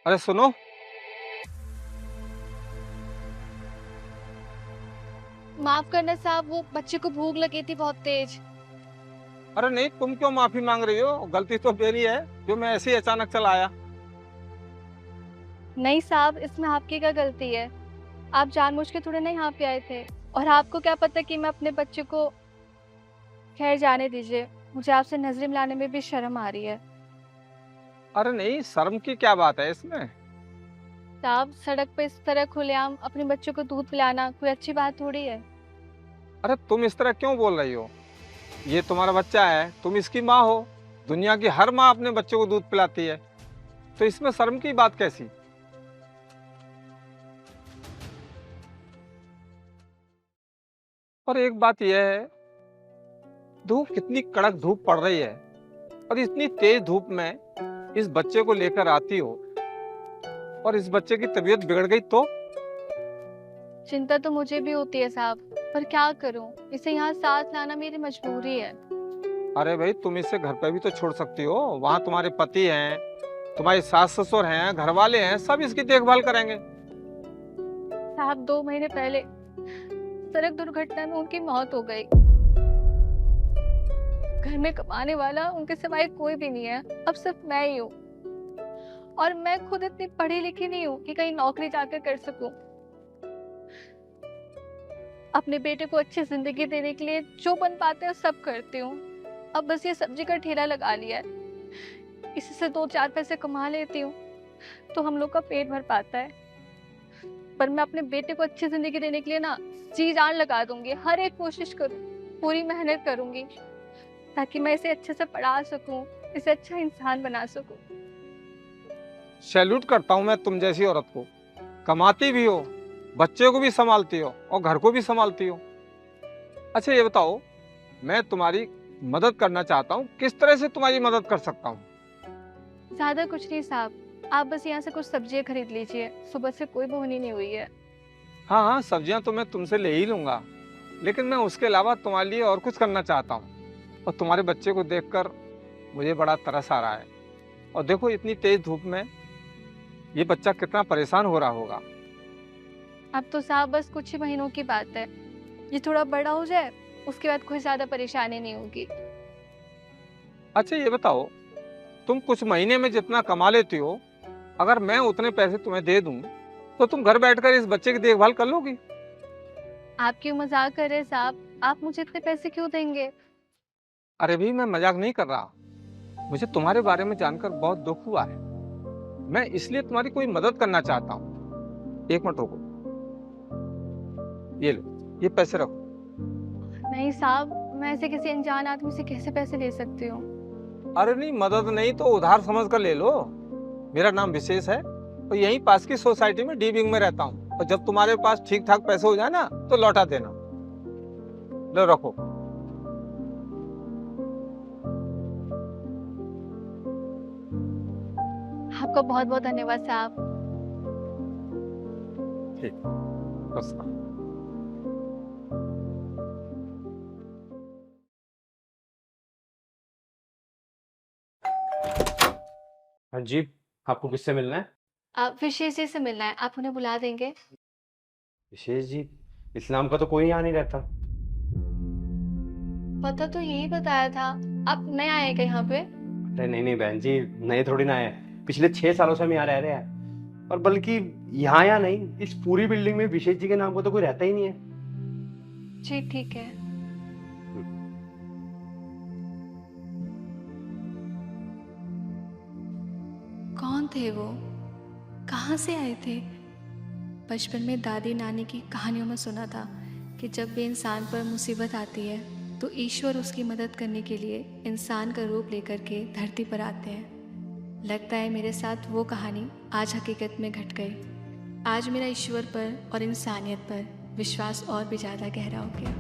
अरे सुनो। माफ करना साहब, वो बच्चे को भूख लगी थी बहुत तेज। अरे नहीं, तुम क्यों माफी मांग रही हो? गलती तो मेरी है जो मैं ऐसे ही अचानक चला आया। नहीं साहब, इसमें आपकी क्या गलती है? आप जानबूझ के थोड़े नहीं यहाँ पे आए थे। और आपको क्या पता कि मैं अपने बच्चे को। खैर जाने दीजिए, मुझे आपसे नजरें मिलाने में भी शर्म आ रही है। अरे नहीं, शर्म की क्या बात है इसमें? साहब, सड़क पे इस तरह खुलेआम अपने बच्चों को दूध पिलाना कोई अच्छी बात थोड़ी है। अरे तुम इस तरह क्यों बोल रही हो? ये तुम्हारा बच्चा है, तुम इसकी माँ हो। दुनिया की हर माँ अपने बच्चे को दूध पिलाती है, तो इसमें शर्म की बात कैसी? और एक बात यह है, धूप कितनी कड़क धूप पड़ रही है, और इतनी तेज धूप में इस बच्चे को लेकर आती हो, और इस बच्चे की तबीयत बिगड़ गई तो? चिंता तो मुझे भी होती है साहब, पर क्या करूं, इसे यहाँ साथ लाना मेरी मजबूरी है। अरे भाई, तुम इसे घर पे भी तो छोड़ सकती हो। वहां तुम्हारे पति हैं, तुम्हारी सास ससुर हैं, घर वाले हैं, सब इसकी देखभाल करेंगे। साहब, 2 महीने पहले सड़क दुर्घटना में उनकी मौत हो गई। घर में कमाने वाला उनके सिवाय कोई भी नहीं है, अब सिर्फ मैं ही हूँ। और मैं खुद इतनी पढ़ी लिखी नहीं हूँ कि कहीं नौकरी जाकर कर सकूं। अपने बेटे को अच्छी जिंदगी देने के लिए जो बन पाते हैं सब करती हूँ। अब बस ये सब्जी का ठेला लगा लिया है, इसी से 2-4 पैसे कमा लेती हूँ तो हम लोग का पेट भर पाता है। पर मैं अपने बेटे को अच्छी जिंदगी देने के लिए ना जी जान लगा दूंगी, हर एक कोशिश करूँ, पूरी मेहनत करूंगी, ताकि मैं इसे अच्छे से पढ़ा सकूं, इसे अच्छा इंसान बना सकूं। सैल्यूट करता हूं मैं तुम जैसी औरत को। कमाती भी हो, बच्चे को भी संभालती हो, और घर को भी संभालती हो। अच्छा ये बताओ, मैं तुम्हारी मदद करना चाहता हूँ, किस तरह से तुम्हारी मदद कर सकता हूँ? ज्यादा कुछ नहीं साहब, आप बस यहाँ से कुछ सब्जियां खरीद लीजिए, सुबह से कोई बोहनी नहीं हुई है। हाँ हाँ, सब्जियां तो मैं तुमसे ले ही लूंगा, लेकिन मैं उसके अलावा तुम्हारे लिए और कुछ करना चाहता हूँ। और तुम्हारे बच्चे को देखकर मुझे बड़ा तरस आ रहा है। और देखो, इतनी तेज धूप में ये बच्चा कितना परेशान हो रहा होगा। अब तो साहब बस कुछ ही महीनों की बात है, ये थोड़ा बड़ा हो जाए उसके बाद कोई ज्यादा परेशानी नहीं होगी। अच्छा ये बताओ, तुम कुछ महीने में जितना कमा लेती हो, अगर मैं उतने पैसे तुम्हें दे दूं, तो तुम घर बैठकर इस बच्चे की देखभाल कर लोगी? आप क्यों मजाक कर रहे हैं साहब? आप मुझे इतने पैसे क्यों देंगे? अरे भी, मैं मजाक नहीं कर रहा। मुझे तुम्हारे बारे में जानकर बहुत दुख हुआ है। मैं इसलिए तुम्हारी कोई मदद करना चाहता हूँ। एक मिनट रुको, ये लो, ये पैसे रखो। नहीं साहब, मैं ऐसे किसी अनजान आदमी से कैसे पैसे ले सकती हूँ? अरे नहीं, मदद नहीं तो उधार समझ कर ले लो। मेरा नाम विशेष है, और यहीं पास की सोसाइटी में डी विंग में रहता हूँ। और जब तुम्हारे पास ठीक ठाक पैसे हो जाए ना, तो लौटा देना। लो रखो। आपका बहुत बहुत धन्यवाद साहब। ठीक, बस। हाँ जी, आपको किससे मिलना है? आप विशेष जी से मिलना है, आप उन्हें बुला देंगे? विशेष जी? इस नाम का तो कोई यहाँ नहीं रहता। पता तो यही बताया था। आप नए आए हैं क्या यहाँ पे? अरे नहीं नहीं बहन जी, नए थोड़ी ना आए। पिछले 6 सालों से हम यहाँ रह रहे हैं। और बल्कि यहाँ नहीं, इस पूरी बिल्डिंग में विशेष जी के नाम का तो कोई रहता ही नहीं है। जी ठीक है। कौन थे वो? कहाँ से आए थे? बचपन में दादी नानी की कहानियों में सुना था कि जब भी इंसान पर मुसीबत आती है तो ईश्वर उसकी मदद करने के लिए इंसान का रूप लेकर के धरती पर आते हैं। लगता है मेरे साथ वो कहानी आज हकीकत में घट गई। आज मेरा ईश्वर पर और इंसानियत पर विश्वास और भी ज़्यादा गहरा हो गया।